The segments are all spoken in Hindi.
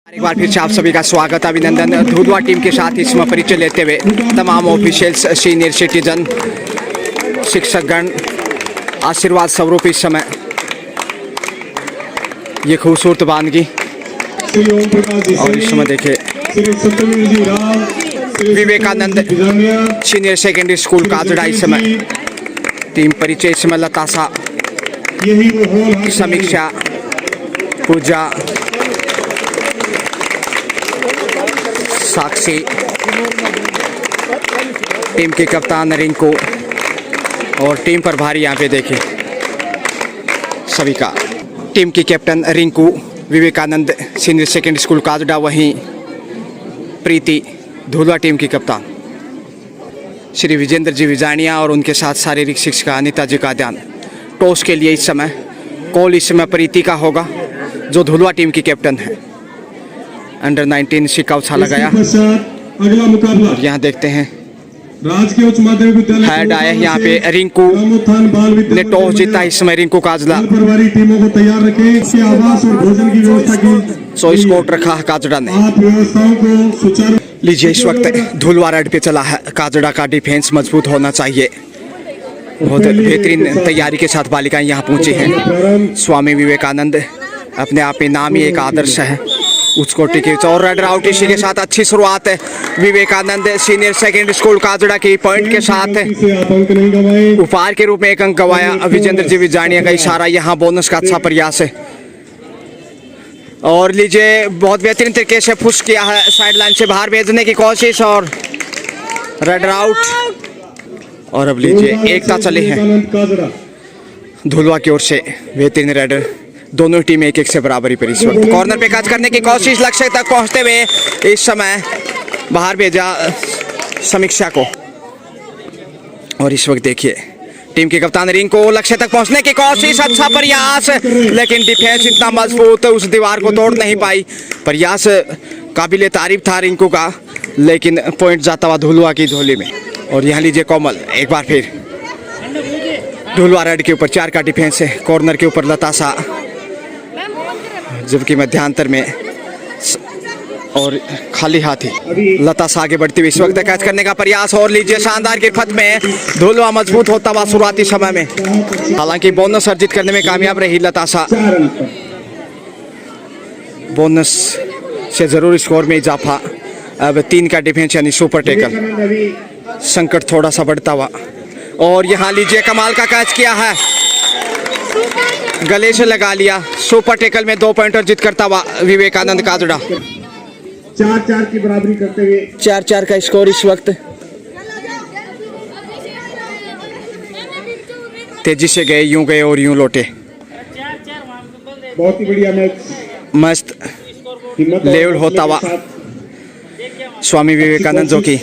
एक बार फिर से आप सभी का स्वागत, अभिनंदन। धुलवा टीम के साथ इसमें परिचय लेते हुए तमाम ऑफिशियल्स, सीनियर सिटीजन, शिक्षकगण आशीर्वाद स्वरूप इस समय ये खूबसूरत बानगी। और इस समय देखिए Vivekananda senior secondary school Kajda इस समय टीम परिचय, इस समय लतासा, समीक्षा, पूजा, साक्षी, टीम के कप्तान रिंकू और टीम प्रभारी यहाँ पे देखिए सभी का। टीम की captain Rinku, Vivekananda senior secondary school Kajra, वहीं प्रीति धुलवा टीम की कप्तान, श्री विजेंद्र जी विजानिया और उनके साथ शारीरिक शिक्षिका अनिता जी का ध्यान। टॉस के लिए इस समय कॉल इस समय प्रीति का होगा जो धुलवा टीम की कैप्टन है। अंडर 19 सिक्का उछाला गया। अगला मुकाबला यहाँ देखते हैं राजकीय उच्च माध्यमिक विद्यालय हेड आया यहाँ पे रिंकू ने टॉस जीता। इस समय रिंकू काजला परिवारी टीमों को तैयार रखें। इसके आवास और भोजन की व्यवस्था की चॉइस कोर्ट रखा है काजड़ा ने। आप व्यवस्थाओं को सुचारू लीजिए, इस वक्त धुलवा रेड पे चला है। काजड़ा का डिफेंस मजबूत होना चाहिए। बहुत बेहतरीन तैयारी के साथ बालिकाएं यहाँ पहुंची हैं। स्वामी विवेकानंद अपने आप में नाम ही एक आदर्श है उच्च कोटि के। और रेड आउट इसी के साथ अच्छी शुरुआत है Vivekananda senior secondary school Kajra की पॉइंट के साथ उपहार के रूप में एक अंक गवाया। विजेंद्र जी विजानिया का इशारा, यहाँ बोनस का अच्छा प्रयास है। और लीजिए, बहुत बेहतरीन तरीके से पुश किया है, साइड लाइन से बाहर भेजने की कोशिश और रेड आउट। और अब लीजिए, एकता चली है धुलवा की ओर से, बेहतरीन रेडर। दोनों टीम एक एक से बराबरी पर इस वक्त कॉर्नर पे कैच करने की कोशिश, लक्ष्य तक पहुंचते हुए इस समय बाहर भेजा समीक्षा को। और इस वक्त देखिए टीम के कप्तान रिंकू, लक्ष्य तक पहुंचने की कोशिश, अच्छा प्रयास, लेकिन डिफेंस इतना मजबूत उस दीवार को तोड़ नहीं पाई। प्रयास काबिले तारीफ था रिंकू का, लेकिन पॉइंट जाता हुआ धुलवा की झोली में। और यहाँ लीजिए कोमल, एक बार फिर धुलवा रेड के ऊपर 4 का डिफेंस है। कॉर्नर के ऊपर लतासा, जबकि मध्यांतर में और खाली हाथी लतासा आगे बढ़ती हुई इस वक्त कैच करने का प्रयास। और लीजिए, शानदार गिरफ्त में धुलवा मजबूत होता हुआ शुरुआती समय में, हालांकि बोनस अर्जित करने में कामयाब रही लतासा। बोनस से जरूर स्कोर में इजाफा। अब 3 का डिफेंस यानी सुपर टेकल, संकट थोड़ा सा बढ़ता हुआ। और यहाँ लीजिए, कमाल का कैच किया है, गले से लगा लिया। सुपर टेकल में 2 पॉइंट अर्जित करता हुआ विवेकानंद काजड़ा। 4-4 की बराबरी करते हुए 4-4 का स्कोर इस वक्त। तेजी से गए, यूं गए और यूं लौटे। बहुत ही बढ़िया मैच, मस्त लेवल होता हुआ। स्वामी विवेकानंद जो की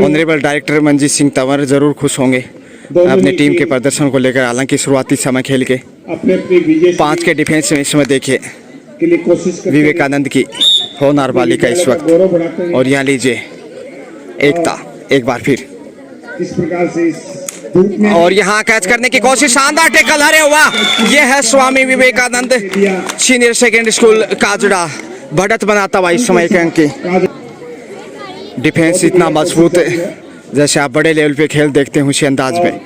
ऑनरेबल डायरेक्टर मंजीत सिंह तंवर जरूर खुश होंगे अपने टीम के प्रदर्शन को लेकर। हालांकि शुरुआती समय खेल के 5 के डिफेंस में इस समय देखिए विवेकानंद की होनहार बालिका इस वक्त। और यहाँ लीजिए एकता, एक बार फिर इस प्रकार से और यहाँ कैच करने की कोशिश, शानदार टेकल, अरे वाह! ये है स्वामी Vivekananda senior secondary school Kajda, बढ़त बनाता हुआ इस समय के अंक की। डिफेंस इतना मजबूत है, जैसे आप बड़े लेवल पे खेल देखते हैं उसी अंदाज में,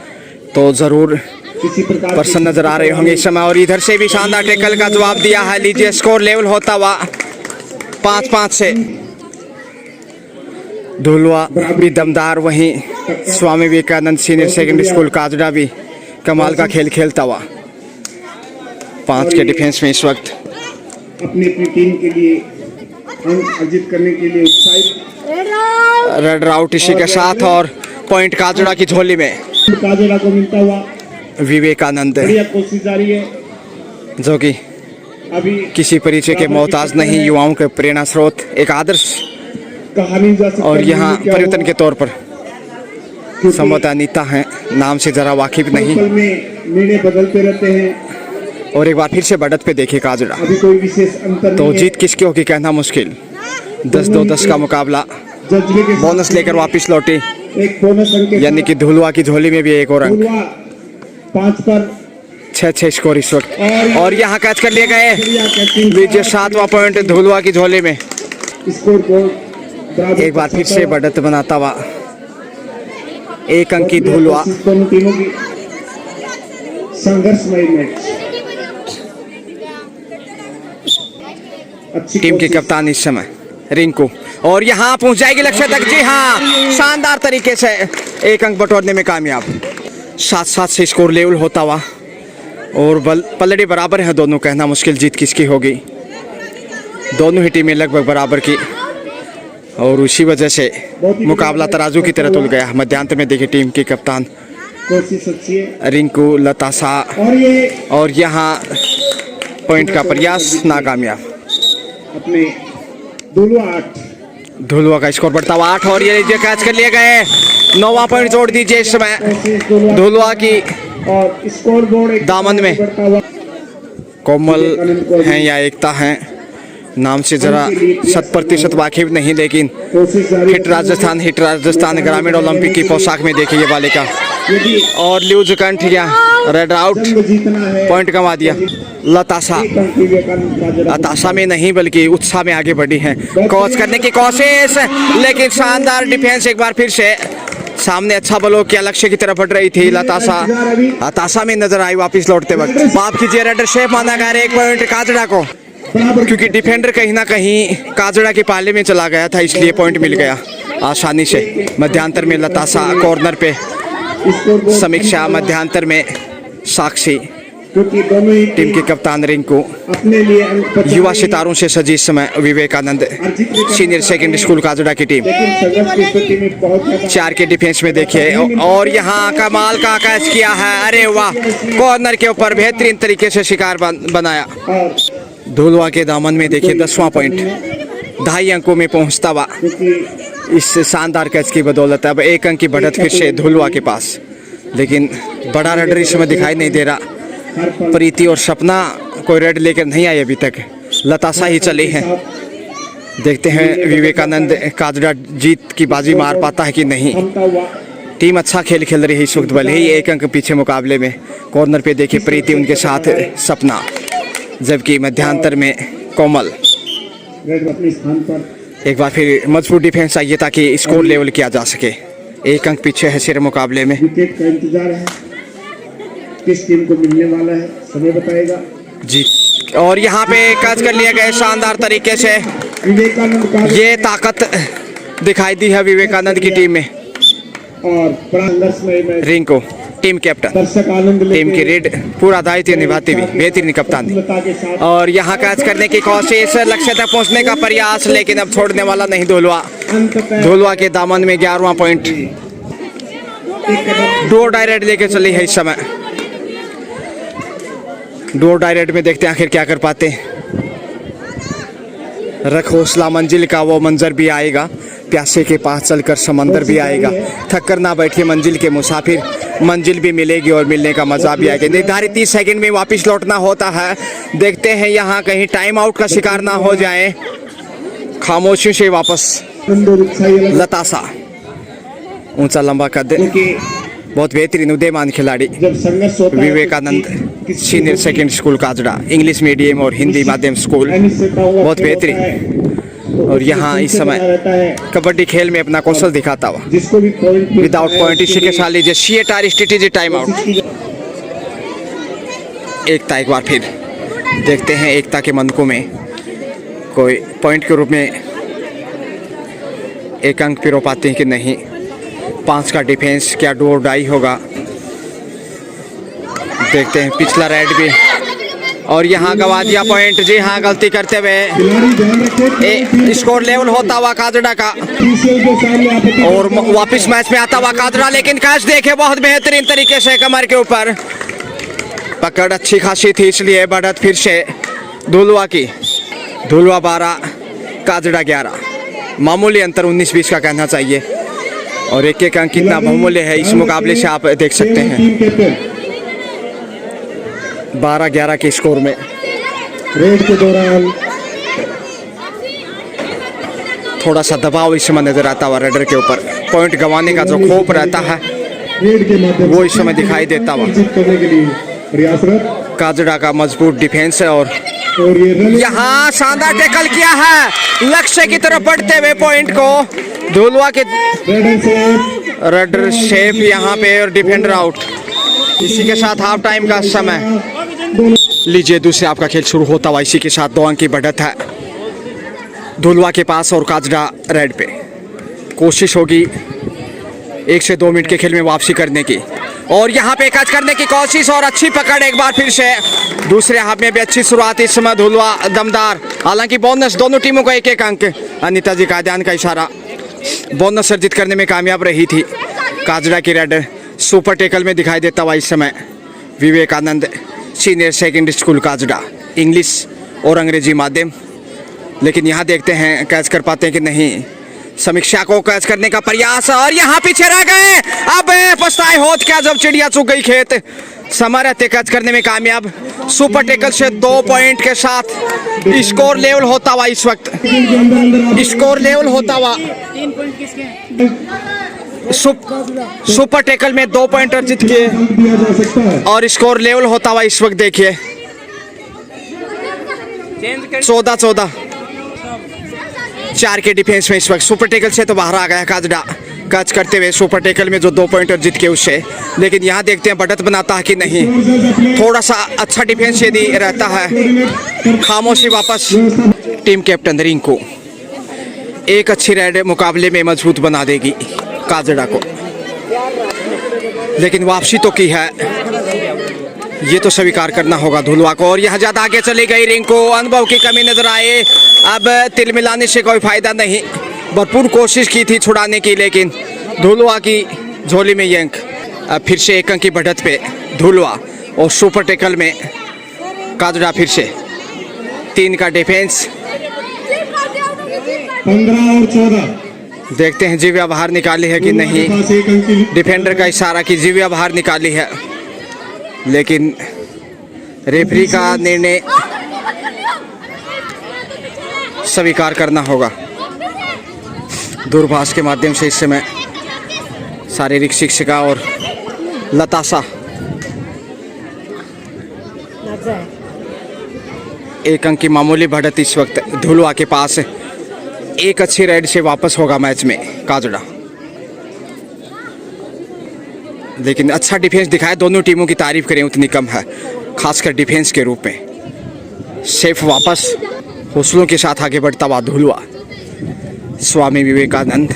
तो जरूर पर्सन नजर आ रहे होंगे इस समय। और इधर से भी शानदार टेकल का जवाब दिया है। लीजिए, स्कोर लेवल होता हुआ 5-5 से। धुलवा भी दमदार, वहीं स्वामी Vivekananda senior secondary school Kajda भी कमाल का खेल खेलता हुआ। 5 के डिफेंस में इस वक्त अपनी टीम के लिए अंक अर्जित करने के लिए उत्साहित। रेड आउट इसी के साथ और पॉइंट काजड़ा की झोली में काजड़ा को मिलता हुआ विवेकानंद, बढ़िया कोशिश जारी है, जो कि अभी किसी परिचय के मोहताज नहीं, युवाओं के प्रेरणा स्रोत, एक आदर्श। कहानी जा सकती है। और यहाँ परिवर्तन के तौर पर संभवतः अनीता हैं, नाम से जरा वाकिफ नहीं। निर्णय बदलते रहते हैं। और एक बार फिर से बढ़त पे देखे काजड़ा, अभी कोई विशेष अंतर तो नहीं है। जीत किसकी होगी कहना मुश्किल। 10-2-10 का मुकाबला, बोनस लेकर वापस लौटी, एक बोनस अंक, यानी कि धुलवा की झोली में भी एक और अंक। 5 पर अच्छे स्कोर इस वक्त। और यहाँ कैच कर लिए गए। लीजिए 7वां पॉइंट धुलवा की झोली में। स्कोर को एक बार फिर से बढ़त बनाता हुआ 1 अंक की धुलवा। दोनों टीमों की संघर्षमय मैच। अच्छी टीम की कोशिश। कप्तान इस समय रिंकू, और यहाँ पहुंच जाएगी लक्ष्य तक। जी हाँ, शानदार तरीके से 1 अंक बटोरने में कामयाब। 7-7 से स्कोर लेवल होता हुआ और पलड़े बराबर हैं दोनों, कहना मुश्किल जीत किसकी होगी। दोनों ही टीमें लगभग बराबर की और उसी वजह से मुकाबला तराजू की तरह तुल गया। मध्यांतर में देखिए टीम की कप्तान कोशिश अच्छी है रिंकू लतासा, और यहाँ पॉइंट का प्रयास नाकामयाब। अपने धुलवा 8। धुलवा का स्कोर बढ़ता हुआ 8, और ये लीजिए कैच कर लिए गए। 9वां पॉइंट जोड़ दीजिए इस समय धुलवा की और स्कोर बोर्ड दामन में। कोमल हैं या एकता हैं, नाम से जरा 100% वाकिफ नहीं, लेकिन हिट राजस्थान ग्रामीण ओलंपिक की पोशाक में देखिए ये बालिका। और ल्यूज कंठ या रेड आउट, पॉइंट कमा दिया। लतासा में नहीं बल्कि उत्साह में आगे बढ़ी है। क्रॉस करने की कोशिश, लेकिन शानदार डिफेंस एक बार फिर से। सामने अच्छा बलो किया, लक्ष्य की तरफ बढ़ रही थी लतासा में नजर आई वापस लौटते वक्त। माफ कीजिए, रेडर शेप माना गया 1 पॉइंट काजड़ा को, क्योंकि डिफेंडर कहीं ना कहीं काजड़ा के पाले में चला गया था, इसलिए पॉइंट मिल गया आसानी से। मध्यांतर में लतासा कॉर्नर पे, समीक्षा मध्यांतर में साक्षी। टीम के कप्तान रिंकू। अपने लिए अंक युवा सितारों से सजी इस समय Vivekananda senior secondary school Kajra की टीम। 4 के डिफेंस में देखिए, और यहाँ कमाल का कैच किया है। अरे वाह, कॉर्नर के ऊपर बेहतरीन तरीके से शिकार बनाया। धुलवा के दामन में देखिए 10वां पॉइंट 2.5 अंकों में पहुंचता हुआ इस शानदार कैच की बदौलत। अब 1 अंक की बढ़त फिर से धुलवा के पास, लेकिन बड़ा रेडर इस समय दिखाई नहीं दे रहा। प्रीति और सपना कोई रेड लेकर नहीं आई अभी तक, लतासा ही चली है। देखते हैं विवेकानंद काजड़ा जीत की बाजी मार पाता है कि नहीं। टीम अच्छा खेल खेल रही है इस वक्त, भले ही 1 अंक पीछे मुकाबले में। कॉर्नर पे देखिए प्रीति, उनके साथ सपना, जबकि मध्यांतर में कोमल। अपने स्थान पर एक बार फिर मजबूत डिफेंस चाहिए ताकि स्कोर लेवल किया जा सके। 1 अंक पीछे है सिर मुकाबले में। विकेट का इंतजार है, किस टीम को मिलने वाला है समय बताएगा जी। और यहाँ पे कैच कर लिए गए शानदार तरीके से। विवेकानंद का ये ताकत दिखाई दी है विवेकानंद की टीम में। और संघर्षमय मैच। रिंकू टीम कैप्टन, दर्शक आनंद लेते टीम की रीड पूरा दायित्व निभाती हुई बेहतरीन कप्तान। के साथ और यहाँ कैच करने की कोशिश, लक्ष्य तक पहुँचने का प्रयास, लेकिन अब छोड़ने वाला नहीं धुलवा। अंततः धुलवा के दामन में 11वां पॉइंट। डोर डायरेक्ट लेके चली है इस समय। डोर डायरेक्ट में देखते हैं आखिर क्या कर पाते। रख हौसला, मंजिल का वो मंजर भी आएगा, प्यासे के पास चलकर समंदर भी आएगा। थक कर ना बैठिए मंजिल के मुसाफिर, मंजिल भी मिलेगी और मिलने का मजा भी आएगा। निर्धारित 30 सेकंड में वापस लौटना होता है। देखते हैं यहाँ कहीं टाइम आउट का शिकार ना हो जाए। खामोशी से वापस लतासा, ऊंचा लंबा कद, बहुत बेहतरीन उदयमान खिलाड़ी। जब संघर्ष होता है Vivekananda senior secondary school Kajra, English medium और हिंदी माध्यम स्कूल, बहुत बेहतरीन। और यहाँ इस समय कबड्डी खेल में अपना कौशल दिखाता हुआ। जिसको भी पॉइंट विदाउट पॉइंट इसी के साथ लीजिए CATR स्ट्रेटेजी टाइम आउट। एकता एक बार फिर देखते हैं एकता के मनकों में कोई पॉइंट के रूप में 1 अंक पिरो पाते हैं कि नहीं। 5 का डिफेंस, क्या डू और डाई होगा, देखते हैं। पिछला रेड भी, और यहाँ गवा दिया पॉइंट। जी हाँ, गलती करते हुए स्कोर लेवल होता हुआ काजड़ा का, और वापस मैच में आता हुआ काजड़ा। लेकिन कैच देखे बहुत बेहतरीन तरीके से, कमर के ऊपर पकड़ अच्छी खासी थी, इसलिए बढ़त फिर से धुलवा की। धुलवा 12 काजड़ा 11, मामूली अंतर 19-20 का कहना चाहिए। और 1-1 अंक कितना बहुमूल्य है इस मुकाबले से आप देख सकते हैं। 12-11 के स्कोर में रेड के दौरान थोड़ा सा दबाव इस समय नजर आता हुआ रेडर के ऊपर। पॉइंट गंवाने का जो खौफ रहता है रेड के माध्यम वो इस समय दिखाई देता हुआ। करने के लिए प्रयासरत काजड़ा का मजबूत डिफेंस है और ये रन यहाँ शानदार टैकल किया है, लक्ष्य की तरफ बढ़ते हुए पॉइंट को धुलवा के red and safe rudder shape यहाँ पे और डिफेंडर आउट। इसी के साथ हाफ टाइम का समय। लीजिए दूसरे आपका खेल शुरू होता हुआ, इसी के साथ 2 अंक की बढ़त है धुलवा के पास और काजड़ा रेड पे। कोशिश होगी 1 से 2 मिनट के खेल में वापसी करने की और यहाँ पे कैच करने की कोशिश और अच्छी पकड़ एक बार फिर से। दूसरे हाफ में भी अच्छी शुरुआत इस समय धुलवा दमदार, हालांकि बोनस दोनों टीमों को 1-1 अंक। अनीता जी कादियान का इशारा, बोनस अर्जित करने में कामयाब रही थी काजड़ा की रेड। सुपर टेकल में दिखाई देता हुआ इस समय Vivekananda senior secondary school Kajra, English और अंग्रेजी माध्यम। लेकिन यहाँ देखते हैं कैच कर पाते हैं कि नहीं। समीक्षा को कैच करने का प्रयास और यहाँ पीछे रह गए। अब पछताए होत क्या जब चिड़िया चुग गई खेत। समय रहते कैच करने में कामयाब। सुपर टेकल से 2 पॉइंट के साथ स्कोर लेवल होता हुआ इस वक्त, स्कोर लेवल होता हुआ। सुपर टेकल में 2 पॉइंट अर्जित किए दिया जा सकता है। और स्कोर लेवल होता हुआ इस वक्त देखिए 14-14। 4 के डिफेंस में इस वक्त सुपर टेकल से तो बाहर आ गया काजड़ा कैच करते हुए सुपर टेकल में जो 2 पॉइंट अर्जित किए उससे। लेकिन यहाँ देखते हैं बढ़त बनाता है कि नहीं। थोड़ा सा अच्छा डिफेंस यदि रहता है, खामोशी वापस। टीम कैप्टन रिंकू एक अच्छी रेड मुकाबले में मजबूत बना देगी काजड़ा को। लेकिन वापसी तो की है, ये तो स्वीकार करना होगा धुलवा को। और यहाँ ज्यादा आगे चली गई रिंकू, अनुभव की कमी नजर आए। अब तिल मिलाने से कोई फायदा नहीं। भरपूर कोशिश की थी छुड़ाने की, लेकिन धुलवा की झोली में ये अंक। अब फिर से 1 अंक की बढ़त पे धुलवा और सुपर टेकल में काजड़ा फिर से 3 का डिफेंस। 15 और 14 देखते हैं जीव्या बाहर निकाली है कि नहीं। पास 1 अंक की डिफेंडर का इशारा कि जीव्या बाहर निकाली है, लेकिन रेफरी का निर्णय स्वीकार करना होगा। दूरभाष के माध्यम से इस समय शारीरिक शिक्षिका और लताशा 1 अंक की मामूली बढ़त इस वक्त धुलवा के पास। 1 अच्छी राइड से वापस होगा मैच में काजड़ा। लेकिन अच्छा डिफेंस दिखाया, दोनों टीमों की तारीफ करें उतनी कम है, खासकर डिफेंस के रूप में। सेफ वापस हौसलों के साथ आगे बढ़ता हुआ धुलवा। स्वामी विवेकानंद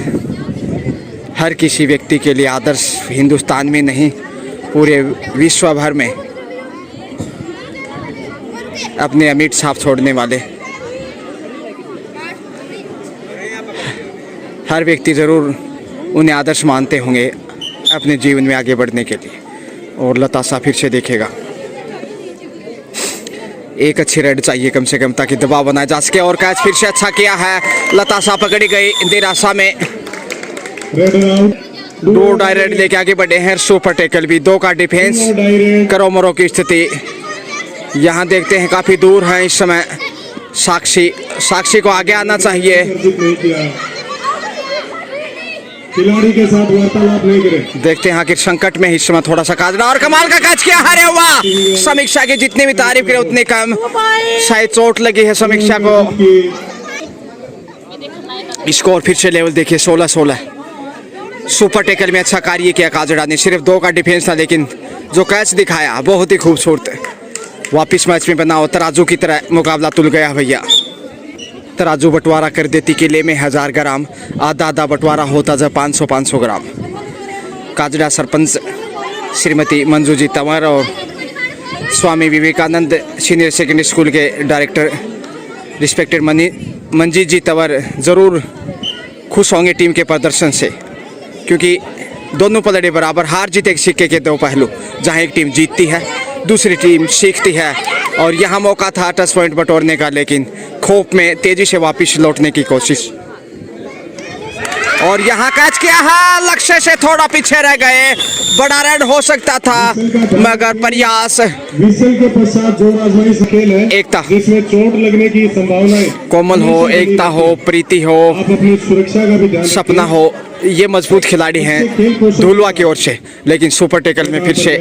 हर किसी व्यक्ति के लिए आदर्श, हिंदुस्तान में नहीं पूरे विश्व भर में अपने अमिट छाप छोड़ने वाले। हर व्यक्ति ज़रूर उन्हें आदर्श मानते होंगे अपने जीवन में आगे बढ़ने के लिए। और लताशा फिर से देखेगा, 1 अच्छी रेड चाहिए कम से कम ताकि दबाव बनाया जा सके। और कैच फिर से अच्छा किया है, लताशा पकड़ी गई निराशा में। Red out. 2 डायरेक्ट लेके आगे बढ़े हैं सुपर टेकल भी। 2 का डिफेंस, करो मरो की स्थिति। यहाँ देखते हैं काफ़ी दूर है इस समय साक्षी को आगे आना चाहिए। अर्जित नहीं किया, खिलाड़ी के साथ वार्तालाप नहीं करे। देखते हैं आखिर संकट में इस समय थोड़ा सा काजड़ा। और कमाल का कैच किया, अरे वाह। समीक्षा की जितनी भी तारीफ करे उतनी कम, शायद चोट लगी है समीक्षा को। स्कोर फिर से लेवल देखिए 16-16। सुपर टेकल में अच्छा कार्य किया काजड़ा ने। सिर्फ 2 का डिफेंस था, लेकिन जो कैच दिखाया बहुत ही खूबसूरत। वापिस मैच में बना हो तराजू की तरह मुकाबला तुल गया भैया। तराजू बंटवारा कर देती किले में 1000 ग्राम, आधा बंटवारा होता जब 500 ग्राम। काजड़ा सरपंच श्रीमती मंजू जी तंवर और स्वामी विवेकानंद सीनियर सेकेंडरी स्कूल के डायरेक्टर रिस्पेक्टेड मंजीत जी तंवर ज़रूर खुश होंगे टीम के प्रदर्शन से, क्योंकि दोनों पलड़े बराबर। हार जीत एक सिक्के के 2 पहलू, जहां एक टीम जीतती है दूसरी टीम सीखती है। और यहाँ मौका था टच पॉइंट बटोरने का, लेकिन खोप में तेजी से वापस लौटने की कोशिश। और यहाँ कैच किया है, लक्ष्य से थोड़ा पीछे रह गए। बड़ा रेड हो सकता था, मगर प्रयास। विसल के पश्चात जो आजमाई से खेल है, एकता जिसमें चोट लगने की संभावनाएं, कोमल हो, एकता हो, प्रीति हो, आप अपनी सुरक्षा का भी ध्यान सपना हो, ये मजबूत खिलाड़ी हैं धुलवा की ओर से। लेकिन सुपर टेकल में फिर से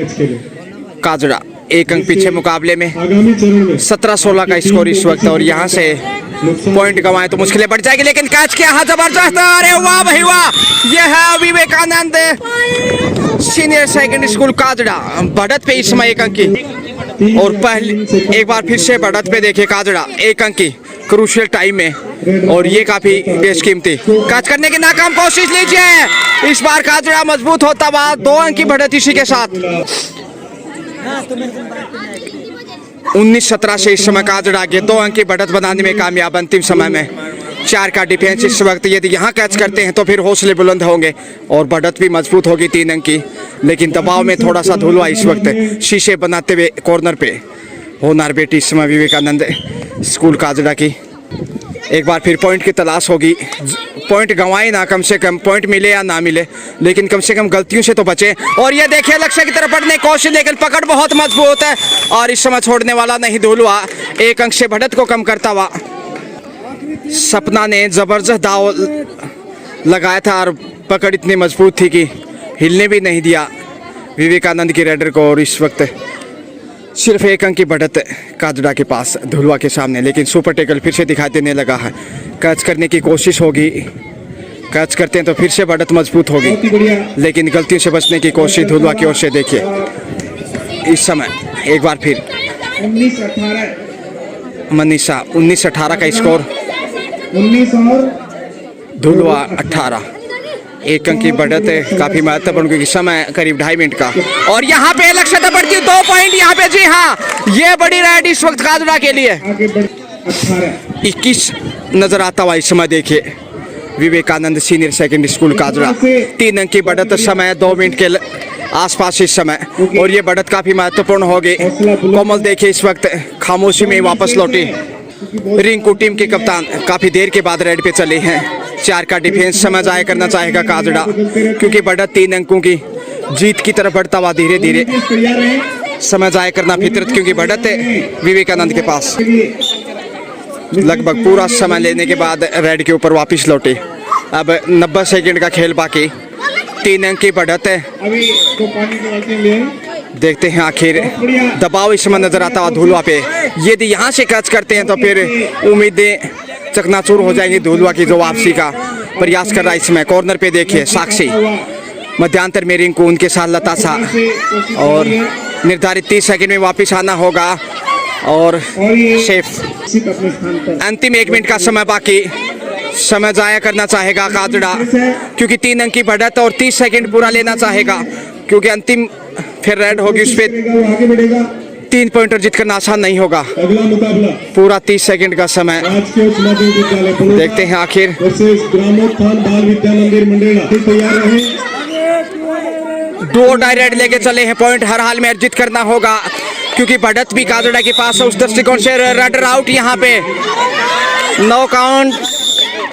काजड़ा एक अंक पीछे मुकाबले में। आगामी चरण में 17-16 का स्कोर इस वक्त, और यहाँ से पॉइंट गंवाए तो मुश्किलें बढ़ जाएगी, लेकिन कैच किया है जबरदस्त। अरे वाह भाई वाह, ये है Vivekananda senior secondary school Kajda. बढ़त पे इस समय एक अंक की, और पहले एक बार फिर से बढ़त पे देखे काजड़ा एक अंक की क्रूशियल टाइम में, और ये काफी बेशकीमती कैच करने की नाकाम कोशिश लीजिए। इस बार काजड़ा मजबूत होता हुआ 2 अंक की बढ़त इसी के साथ। 19-17 से इस समय काजड़ा के 2 अंक की बढ़त बनाने में कामयाब। अंतिम समय में 4 का डिफेंस इस वक्त, यदि यहाँ कैच करते हैं तो फिर हौसले बुलंद होंगे और बढ़त भी मजबूत होगी 3 अंक की। लेकिन दबाव में थोड़ा सा धुलवा इस वक्त शीशे बनाते हुए कॉर्नर पे होनार बेटी इस समय विवेकानंद स्कूल काजड़ा की। एक बार फिर पॉइंट की तलाश होगी। पॉइंट गंवाए ना, कम से कम पॉइंट मिले या ना मिले, लेकिन कम से कम गलतियों से तो बचे। और ये देखिए लक्ष्य की तरफ बढ़ने की कोशिश, लेकिन पकड़ बहुत मजबूत है और इस समय छोड़ने वाला नहीं धुलवा। 1 अंक से बढ़त को कम करता हुआ सपना ने जबरदस्त दाव लगाया था, और पकड़ इतनी मजबूत थी कि हिलने भी नहीं दिया विवेकानंद की रेडर को। और इस वक्त सिर्फ 1 अंक की बढ़त काजड़ा के पास धुलवा के सामने, लेकिन सुपर टैकल फिर से दिखाई देने लगा है। कैच करने की कोशिश होगी, कैच करते हैं तो फिर से बढ़त मजबूत होगी, लेकिन गलतियों से बचने की कोशिश धुलवा की ओर से। देखिए इस समय एक बार फिर 19-18 का स्कोर, 19 और धुलवा 18। 1 अंक की बढ़त है, काफी महत्वपूर्ण, क्योंकि समय करीब 2.5 मिनट का। और यहाँ पे लक्ष्य बढ़ती 2 पॉइंट यहाँ पे। जी हाँ, ये बड़ी राइड इस वक्त काजड़ा के लिए। आगे बढ़ 18 21 नजर आता हुआ इस समय। देखिए Vivekananda senior secondary school Kajda 3 अंक की बढ़त, समय 2 मिनट के आसपास इस समय, और ये बढ़त काफी महत्वपूर्ण होगी। कोमल देखिए इस वक्त खामोशी में वापस लौटी। रिंकू टीम के कप्तान काफी देर के बाद रेड पे चले हैं। 4 का डिफेंस समय जाया करना चाहेगा काजड़ा, क्योंकि बढ़त 3 अंकों की जीत की तरफ बढ़ता हुआ धीरे धीरे। समय जाया करना फितरत, क्योंकि बढ़त है विवेकानंद के पास। लगभग पूरा समय लेने के बाद रेड के ऊपर वापस लौटे। अब 90 सेकंड का खेल बाकी, 3 अंक की बढ़त है। अभी तो पानी की बाल्टी ले देखते हैं आखिर दबाव इस समय नजर आता हुआ धुलवा पे। यदि यहाँ से कैच करते हैं तो फिर उम्मीदें चकनाचूर हो जाएंगी। धुलवा की जो वापसी का प्रयास कर रहा है इसमें। कॉर्नर पे देखिए साक्षी, मध्यांतर में रिंकू, उनके साथ लतासा, और निर्धारित 30 सेकंड में वापस आना होगा। और सेफ अपने स्थान पर अंतिम 1 मिनट का समय बाकी। समय जाया करना चाहेगा काजड़ा, क्योंकि 3 अंक की बढ़त और 30 सेकंड पूरा लेना चाहेगा, क्योंकि अंतिम फिर रेड होगी उस पर। वो आगे बढ़ेगा। 3 पॉइंटर जीत करना आसान नहीं होगा। अगला मुकाबला पूरा 30 सेकंड का समय। राजकीय उच्च माध्यमिक विद्यालय पलोसा देखते हैं आखिर। वर्सेस ग्रामोत्थान बाल विद्या मंदिर मंडेला। तैयार रहे। 2 डायरेक्ट लेके चले हैं। पॉइंट हर हाल में अर्जित करना होगा, क्योंकि बढ़त भी काजड़ा के पास है। उस दृष्टिकोण से रनर आउट यहाँ पे। 9 काउंट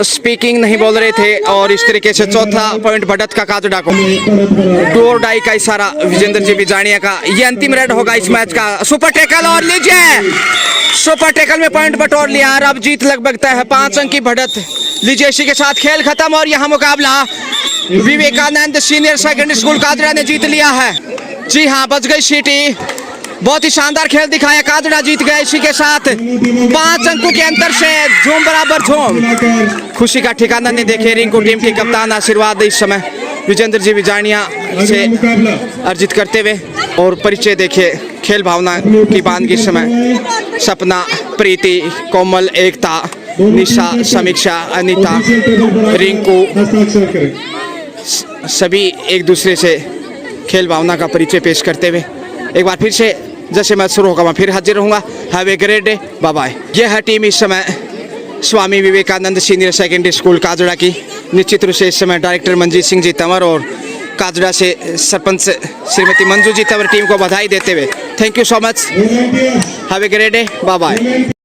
स्पीकिंग नहीं बोल रहे थे, और इस तरीके से चौथा पॉइंट बढ़त का काजड़ा को। 2 और डाई का इशारा विजेंद्र जी बिजानिया का। ये अंतिम रेड होगा इस मैच का। सुपर टैकल, और लीजिए सुपर टैकल में पॉइंट बटोर लिया, और अब जीत लगभग तय है। 5 अंक की बढ़त लीजिए। इसी के साथ खेल खत्म, और यहाँ मुकाबला Vivekananda senior secondary school Kajda ने जीत लिया है। जी हाँ, बच गई सीटी। बहुत ही शानदार खेल दिखाया, काजड़ा जीत गया। इसी के साथ 5 अंकों के अंतर से झूम बराबर झूम। खुशी का ठिकाना नहीं देखे रिंकू टीम के कप्तान। आशीर्वाद इस समय विजेंद्र जी बिजानिया से अर्जित करते हुए। और परिचय देखिए खेल भावना की बानगी इस समय। सपना, प्रीति, कोमल, एकता, निशा, समीक्षा, अनीता, रिंकू, सभी एक दूसरे से खेल भावना का परिचय पेश करते हुए। एक बार फिर से जैसे मैच शुरू होगा मैं फिर हाजिर रहूँगा। Have a great day, bye bye. यह है टीम इस समय Swami Vivekananda senior secondary school Kajra की। निश्चित रूप से इस समय डायरेक्टर मंजीत सिंह जी तंवर और काजड़ा से सरपंच श्रीमती मंजू जी तंवर टीम को बधाई देते हुए। Thank you so much. Have a great day, bye bye.